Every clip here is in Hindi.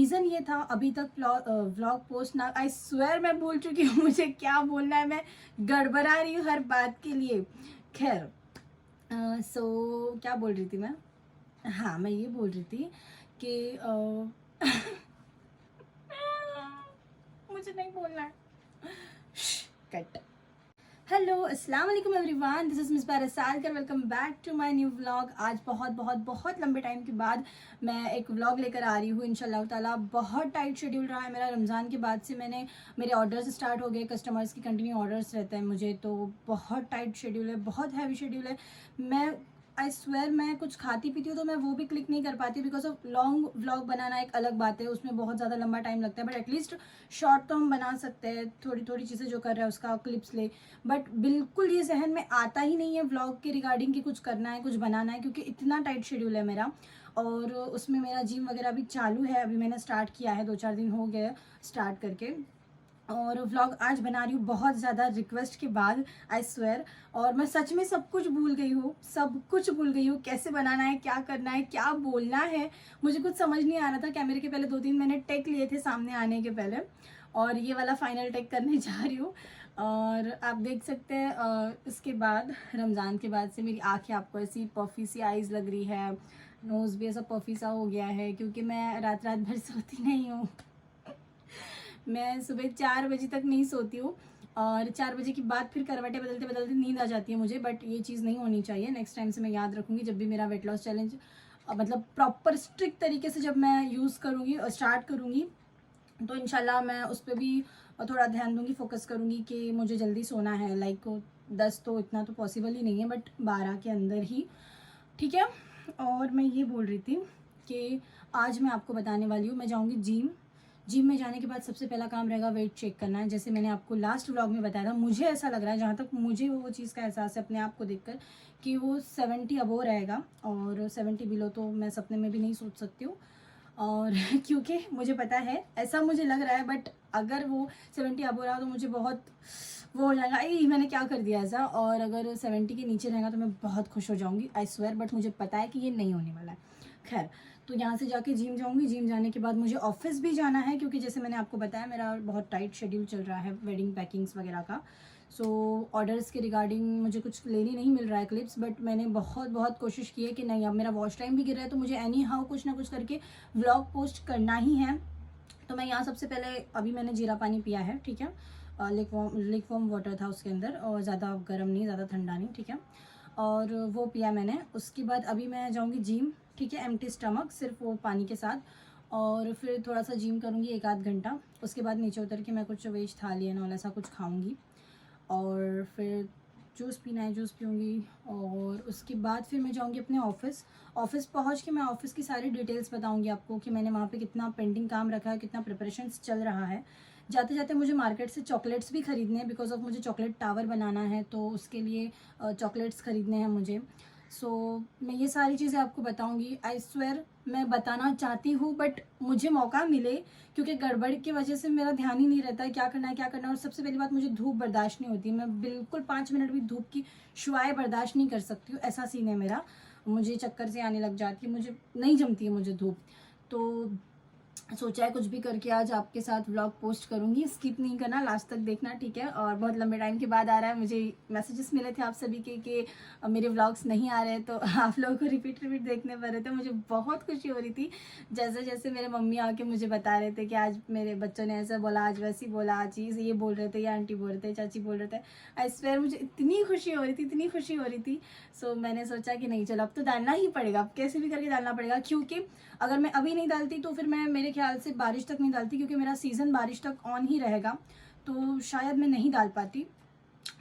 रीज़न ये था अभी तक व्लॉग पोस्ट ना, आई स्वेयर मैं भूल चुकी हूँ मुझे क्या बोलना है, मैं गड़बड़ा रही हूँ हर बात के लिए। खैर सो क्या बोल रही थी मैं? हाँ, मैं ये बोल रही थी कि मुझे नहीं बोलना है। कट। हेलो, अस्सलाम वालेकुम everyone, this is miss Bara Salkar. Welcome back to my new vlog. आज बहुत बहुत बहुत लंबे टाइम के बाद मैं एक व्लॉग लेकर आ रही हूँ इंशाल्लाह ताला। बहुत टाइट शेड्यूल रहा है मेरा। रमज़ान के बाद से मेरे ऑर्डर्स स्टार्ट हो गए, कस्टमर्स की कंटिन्यू ऑर्डर्स रहते हैं मुझे, तो बहुत टाइट शेड्यूल है, बहुत हैवी शेड्यूल है। मैं आई स्वेयर मैं कुछ खाती पीती हूँ तो मैं वो भी क्लिक नहीं कर पाती बिकॉज ऑफ लॉन्ग व्लॉग बनाना एक अलग बात है, उसमें बहुत ज़्यादा लंबा टाइम लगता है। बट एटलीस्ट शॉर्ट तो हम बना सकते हैं, थोड़ी थोड़ी चीज़ें जो कर रहे हैं उसका क्लिप्स ले। बट बिल्कुल ये जहन में आता ही नहीं है व्लॉग के रिगार्डिंग कि कुछ करना है, कुछ बनाना है, क्योंकि इतना टाइट शेड्यूल है मेरा। और उसमें मेरा जिम वगैरह भी चालू है, अभी मैंने स्टार्ट किया है, 2-4 दिन हो गए स्टार्ट करके। और व्लॉग आज बना रही हूँ बहुत ज़्यादा रिक्वेस्ट के बाद, आई स्वेयर। और मैं सच में सब कुछ भूल गई हूँ, सब कुछ भूल गई हूँ, कैसे बनाना है, क्या करना है, क्या बोलना है, मुझे कुछ समझ नहीं आ रहा था। कैमरे के पहले 2-3 मैंने टेक लिए थे सामने आने के पहले, और ये वाला फाइनल टेक करने जा रही हूँ। और आप देख सकते हैं इसके बाद, रमज़ान के बाद से मेरी आँखें आपको ऐसी पफी सी आइज़ लग रही है, नोज़ भी ऐसा पफी सा हो गया है, क्योंकि मैं रात रात भर सोती नहीं हूँ। मैं सुबह 4 बजे तक नहीं सोती हूँ, और 4 बजे के बाद फिर करवटें बदलते बदलते नींद आ जाती है मुझे। बट ये चीज़ नहीं होनी चाहिए, नेक्स्ट टाइम से मैं याद रखूँगी। जब भी मेरा वेट लॉस चैलेंज मतलब प्रॉपर स्ट्रिक्ट तरीके से जब मैं यूज़ करूँगी और स्टार्ट करूँगी, तो इंशाल्लाह मैं उस पर भी थोड़ा ध्यान दूँगी, फोकस करूँगी कि मुझे जल्दी सोना है। लाइक 10 तो इतना तो पॉसिबल ही नहीं है, बट 12 के अंदर ही, ठीक है। और मैं ये बोल रही थी कि आज मैं आपको बताने वाली हूँ, मैं जाऊँगी जिम। जिम में जाने के बाद सबसे पहला काम रहेगा वेट चेक करना है। जैसे मैंने आपको लास्ट व्लॉग में बताया था, मुझे ऐसा लग रहा है, जहाँ तक मुझे वो चीज़ का एहसास है अपने आप को देखकर, कि वो 70 अबोव रहेगा, और 70 बिलो तो मैं सपने में भी नहीं सोच सकती हूँ। और क्योंकि मुझे पता है, ऐसा मुझे लग रहा है, बट अगर वो 70 अबोव रहा तो मुझे बहुत वो हो जाएगा, आई मैंने क्या कर दिया ऐसा। और अगर 70 के नीचे रहेगा तो मैं बहुत खुश हो जाऊँगी, आई स्वेयर। बट मुझे पता है कि ये नहीं होने वाला है। खैर, तो यहाँ से जाके जिम जाऊँगी। जिम जाने के बाद मुझे ऑफिस भी जाना है, क्योंकि जैसे मैंने आपको बताया मेरा बहुत टाइट शेड्यूल चल रहा है वेडिंग पैकिंग्स वगैरह का। सो ऑर्डर्स के रिगार्डिंग मुझे कुछ लेने नहीं मिल रहा है क्लिप्स, बट मैंने बहुत बहुत कोशिश की है कि नहीं, अब मेरा वॉच टाइम भी गिर रहा है तो मुझे एनी हाउ कुछ ना कुछ करके व्लॉग पोस्ट करना ही है। तो मैं यहाँ सबसे पहले, अभी मैंने जीरा पानी पिया है, ठीक है। लिक वार्म वाटर था उसके अंदर, और ज़्यादा गर्म नहीं, ज़्यादा ठंडा नहीं, ठीक है। और वो पिया मैंने। उसके बाद अभी मैं जाऊँगी जिम, ठीक है, एम्प्टी स्टमक, सिर्फ वो पानी के साथ। और फिर थोड़ा सा जिम करूँगी 1-8 घंटा। उसके बाद नीचे उतर के मैं कुछ वेज थाली एंड ऑल ऐसा कुछ खाऊँगी, और फिर जूस पीना है जूस पीऊँगी। और उसके बाद फिर मैं जाऊँगी अपने ऑफिस पहुँच के मैं ऑफिस की सारी डिटेल्स बताऊँगी आपको, कि मैंने वहाँ पे कितना पेंडिंग काम रखा है, कितना प्रिपरेशंस चल रहा है। जाते जाते मुझे मार्केट से चॉकलेट्स भी ख़रीदने हैं, बिकॉज ऑफ मुझे चॉकलेट टावर बनाना है, तो उसके लिए चॉकलेट्स ख़रीदने हैं मुझे। सो मैं ये सारी चीज़ें आपको बताऊंगी। आई स्वेयर मैं बताना चाहती हूँ, बट मुझे मौका मिले, क्योंकि गड़बड़ की वजह से मेरा ध्यान ही नहीं रहता है क्या करना है क्या करना है। और सबसे पहली बात, मुझे धूप बर्दाश्त नहीं होती, मैं बिल्कुल 5 मिनट भी धूप की शुआएं बर्दाश्त नहीं कर सकती हूँ, ऐसा सीन है मेरा। मुझे चक्कर से आने लग जाती है, मुझे नहीं जमती है मुझे धूप। तो सोचा है कुछ भी करके आज आपके साथ व्लॉग पोस्ट करूंगी, स्किप नहीं करना, लास्ट तक देखना, ठीक है। और बहुत लंबे टाइम के बाद आ रहा है, मुझे मैसेजेस मिले थे आप सभी के कि मेरे व्लॉग्स नहीं आ रहे हैं, तो आप लोगों को रिपीट देखने पड़ रहे थे। मुझे बहुत खुशी हो रही थी, जैसे जैसे मेरे मम्मी आके मुझे बता रहे थे कि आज मेरे बच्चों ने ऐसा बोला, आज वैसी बोला, आज चीज़ ये बोल रहे थे, या आंटी बोल रहे थे, चाची बोल रहे थे। आई स्वेयर मुझे इतनी खुशी हो रही थी, इतनी खुशी हो रही थी। सो मैंने सोचा कि नहीं चलो, अब तो डालना ही पड़ेगा, अब कैसे भी करके डालना पड़ेगा, क्योंकि अगर मैं अभी नहीं डालती तो फिर मैं मेरे ख्याल से बारिश तक नहीं डालती, क्योंकि मेरा सीज़न बारिश तक ऑन ही रहेगा, तो शायद मैं नहीं डाल पाती।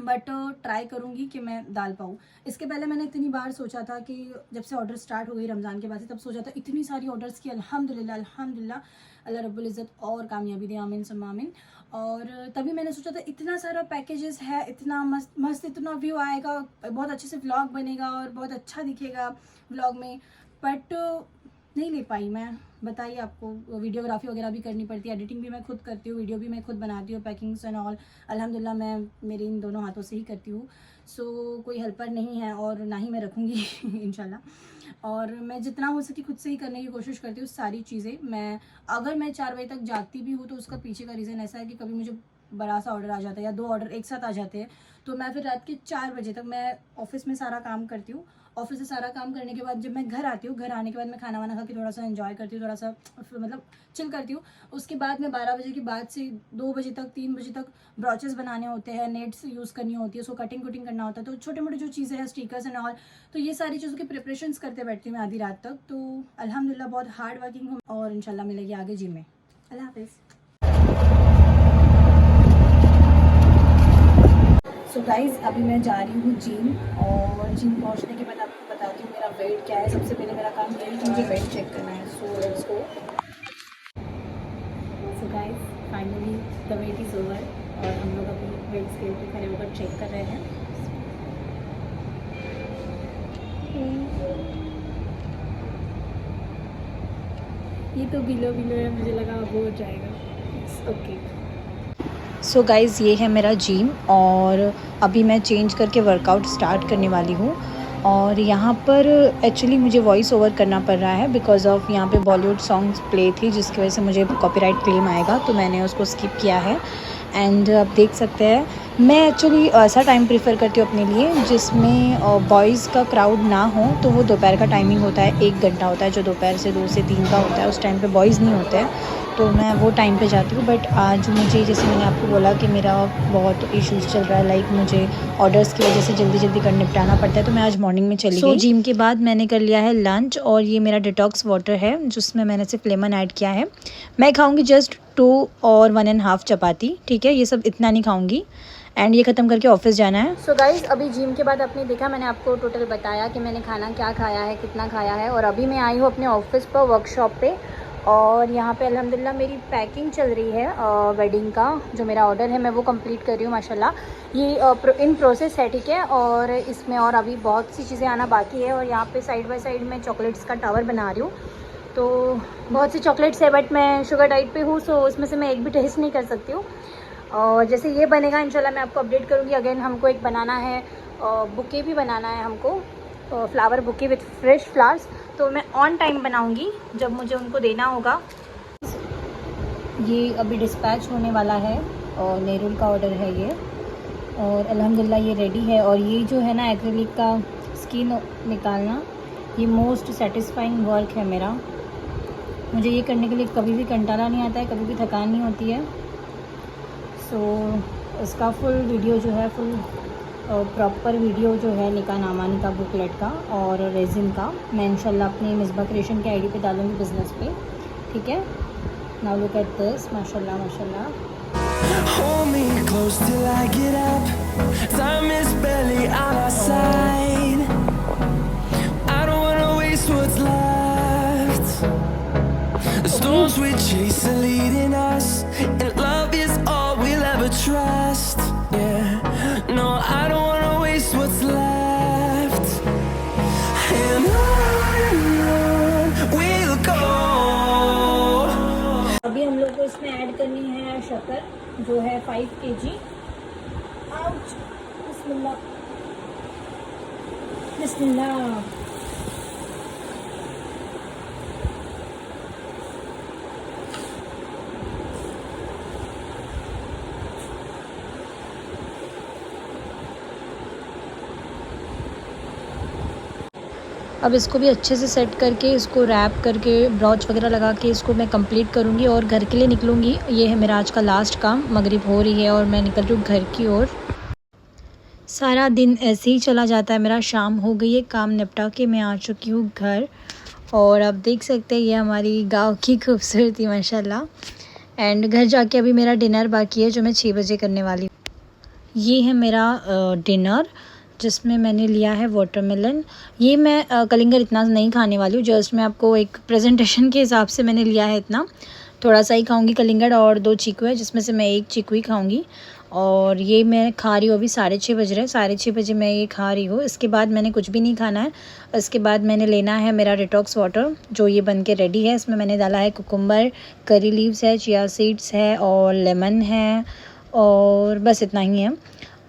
बट ट्राई करूँगी कि मैं डाल पाऊँ। इसके पहले मैंने इतनी बार सोचा था कि जब से ऑर्डर स्टार्ट हो गई रमज़ान के बाद से, तब सोचा था इतनी सारी ऑर्डर्स की, अल्हम्दुलिल्लाह अल्हम्दुलिल्लाह, अल्लाह रब्बुल इज़्ज़त और कामयाबी दे, आमीन सम आमीन। और तभी मैंने सोचा था इतना सारा पैकेजेस है, इतना मस्त मस्त, इतना व्यू आएगा, बहुत अच्छे से व्लॉग बनेगा और बहुत अच्छा दिखेगा व्लॉग में। बट नहीं ले पाई मैं। बताइए, आपको वीडियोग्राफी वगैरह भी करनी पड़ती है, एडिटिंग भी मैं खुद करती हूँ, वीडियो भी मैं खुद बनाती हूँ, पैकिंग्स एंड ऑल अल्हम्दुलिल्लाह मैं मेरे इन दोनों हाथों से ही करती हूँ। सो कोई हेल्पर नहीं है, और ना ही मैं रखूँगी इंशाल्लाह। और मैं जितना हो सके खुद से ही करने की कोशिश करती हूँ सारी चीज़ें। मैं अगर मैं 4 बजे तक जागती भी हूँ तो उसका पीछे का रीज़न ऐसा है कि कभी मुझे बड़ा सा ऑर्डर आ जाता है या 2 ऑर्डर एक साथ आ जाते हैं, तो मैं फिर रात के 4 बजे तक मैं ऑफिस में सारा काम करती हूँ। ऑफिस से सारा काम करने के बाद जब मैं घर आती हूँ, घर आने के बाद मैं खाना वाना खा के थोड़ा सा एंजॉय करती हूँ, थोड़ा सा मतलब चिल करती हूँ। उसके बाद मैं 12 बजे के बाद से 2 बजे तक 3 बजे तक ब्रॉचेस बनाने होते हैं, नेट्स यूज़ करनी होती है, उसको कटिंग कुटिंग करना होता है, तो छोटे मोटे जो चीज़ें हैं स्टिकर्स एंड ऑल, तो ये सारी चीज़ों की प्रिपरेशंस करते बैठती हूँ मैं आधी रात तक। तो अल्हम्दुलिल्लाह बहुत हार्ड वर्किंग हूँ और इंशाल्लाह मिलेगी आगे जिम में। अल्लाह हाफिज़। सो गाइज़ अभी मैं जा रही हूँ जिम, और जिम पहुँचने के बाद आपको बताती हूँ मेरा वेट क्या है। सबसे पहले मेरा काम ये है कि मुझे वेट चेक करना है। So let's go. So guys finally the weight is over और हम लोग अभी वेट स्केल पे खड़े होकर चेक कर रहे हैं। ये तो बिलो है, मुझे लगा वो हो जाएगा। ओके सो गाइज़ ये है मेरा जिम, और अभी मैं चेंज करके वर्कआउट स्टार्ट करने वाली हूँ। और यहाँ पर एक्चुअली मुझे वॉइस ओवर करना पड़ रहा है बिकॉज़ ऑफ यहाँ पे बॉलीवुड सॉन्ग्स प्ले थी, जिसकी वजह से मुझे कॉपीराइट क्लेम आएगा, तो मैंने उसको स्किप किया है। एंड आप देख सकते हैं मैं एक्चुअली ऐसा टाइम प्रेफर करती हूँ अपने लिए जिसमें बॉयज़ का क्राउड ना हो। तो वो दोपहर का टाइमिंग होता है, 1 घंटा होता है जो दोपहर से 2 से 3 का होता है। उस टाइम पे बॉयज़ नहीं होते हैं, तो मैं वो टाइम पे जाती हूँ। बट आज मुझे, जैसे मैंने आपको बोला कि मेरा बहुत इश्यूज़ चल रहा है, लाइक मुझे ऑर्डर्स की वजह से जल्दी जल्दी कर निपटाना पड़ता है, तो मैं आज मॉर्निंग में चली गई। जिम के बाद मैंने कर लिया है लंच, और ये मेरा डिटॉक्स वाटर है जिसमें मैंने सिर्फ लेमन ऐड किया है। मैं खाऊंगी जस्ट 2 और 1.5 चपाती, ठीक है, ये सब इतना नहीं खाऊंगी। एंड ये ख़त्म करके ऑफिस जाना है। सो गाइज़ अभी जिम के बाद आपने देखा, मैंने आपको टोटल बताया कि मैंने खाना क्या खाया है, कितना खाया है। और अभी मैं आई हूँ अपने ऑफिस पर, वर्कशॉप पे, और यहाँ पे अल्हम्दुलिल्लाह मेरी पैकिंग चल रही है वेडिंग का। जो मेरा ऑर्डर है मैं वो कंप्लीट कर रही हूँ माशाल्लाह। ये इन प्रोसेस है, ठीक है, और इसमें और अभी बहुत सी चीज़ें आना बाकी है। और यहाँ पे साइड बाय साइड मैं चॉकलेट्स का टावर बना रही हूँ। तो बहुत सी चॉकलेट्स है, बट मैं शुगर डाइट पे हूँ, सो उसमें से मैं एक भी टेस्ट नहीं कर सकती हूँ। और जैसे ये बनेगा इंशाल्लाह मैं आपको अपडेट करूँगी। अगेन हमको एक बनाना है बुके भी बनाना है हमको, flower bouquet with fresh flowers, तो मैं ऑन टाइम बनाऊंगी जब मुझे उनको देना होगा। ये अभी डिस्पैच होने वाला है, और नेरुल का ऑर्डर है ये, और अल्हम्दुलिल्लाह ये रेडी है। और ये जो है ना एक्रिलिक का स्किन निकालना, ये मोस्ट सेटिस्फाइंग वर्क है मेरा। मुझे ये करने के लिए कभी भी कंटाला नहीं आता है, कभी भी थकान नहीं होती है। सो इसका फुल वीडियो जो है, फुल प्रॉपर वीडियो जो है निकाह नामानी का, बुकलेट का और रेजिन का, मैं इंशाल्लाह अपनी मिसबा क्रिएशन के आईडी पे डालूंगी बिजनेस पे, ठीक है। नाउ लुक एट दिस, माशाल्लाह माशाल्लाह। Hold me close till I get up. Time is barely on our side. I don't wanna waste what's left. The storms we chase are leading us, and love is all we'll ever trust. Yeah, no, I don't wanna waste what's left. And on we'll go. अभी हम लोग को इसमें ऐड करनी है शक्कर, जो है 5 kg। आउच, बिस्मिल्लाह बिस्मिल्लाह। अब इसको भी अच्छे से सेट करके, इसको रैप करके, ब्रॉच वगैरह लगा के इसको मैं कंप्लीट करूँगी और घर के लिए निकलूँगी। ये है मेरा आज का लास्ट काम। मगरिब हो रही है और मैं निकल रही हूँ घर की ओर। सारा दिन ऐसे ही चला जाता है मेरा। शाम हो गई है, काम निपटा के मैं आ चुकी हूँ घर, और आप देख सकते हैं ये हमारी गाँव की खूबसूरती माशाल्लाह। एंड घर जाके अभी मेरा डिनर बाकी है जो मैं 6 बजे करने वाली हूँ। ये है मेरा डिनर, जिसमें मैंने लिया है वाटरमेलन। ये मैं कलिंगर इतना नहीं खाने वाली हूँ, जस्ट मैं आपको एक प्रेजेंटेशन के हिसाब से मैंने लिया है इतना। थोड़ा सा ही खाऊंगी कलिंगर, और 2 चीकू है जिसमें से मैं 1 चीकू ही खाऊंगी। और ये मैं खा रही हूँ, अभी 6:30 बज रहे हैं, 6:30 बजे मैं ये खा रही हूँ। इसके बाद मैंने कुछ भी नहीं खाना है। इसके बाद मैंने लेना है मेरा डिटॉक्स वाटर, जो ये बन के रेडी है। इसमें मैंने डाला है कुकुम्बर, करी लीव्स है, चिया सीड्स है और लेमन है, और बस इतना ही है।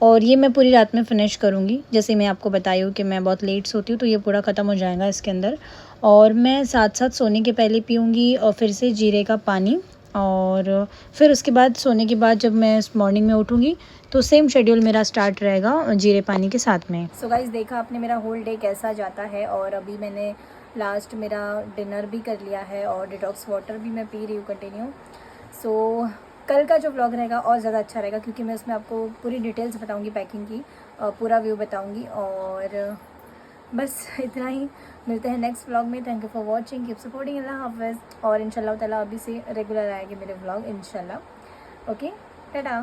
और ये मैं पूरी रात में फ़िनिश करूँगी। जैसे मैं आपको बताई हूँ कि मैं बहुत लेट सोती हूँ, तो ये पूरा ख़त्म हो जाएगा इसके अंदर। और मैं साथ-साथ सोने के पहले पीऊँगी और फिर से जीरे का पानी, और फिर उसके बाद सोने के बाद जब मैं मॉर्निंग में उठूँगी तो सेम शेड्यूल मेरा स्टार्ट रहेगा जीरे पानी के साथ में। सो गाइस, देखा आपने मेरा होल डे कैसा जाता है। और अभी मैंने लास्ट मेरा डिनर भी कर लिया है और डिटॉक्स वाटर भी मैं पी रही हूँ कंटिन्यू। सो कल का जो व्लॉग रहेगा और ज़्यादा अच्छा रहेगा, क्योंकि मैं उसमें आपको पूरी डिटेल्स बताऊँगी, पैकिंग की पूरा व्यू बताऊँगी। और बस इतना ही, मिलते हैं नेक्स्ट व्लॉग में। Thank you for watching, keep supporting, अल्लाह हाफ़िज़। और इंशाल्लाह ताला अभी से रेगुलर आएंगे मेरे व्लॉग इंशाल्लाह। ओके, टाटा।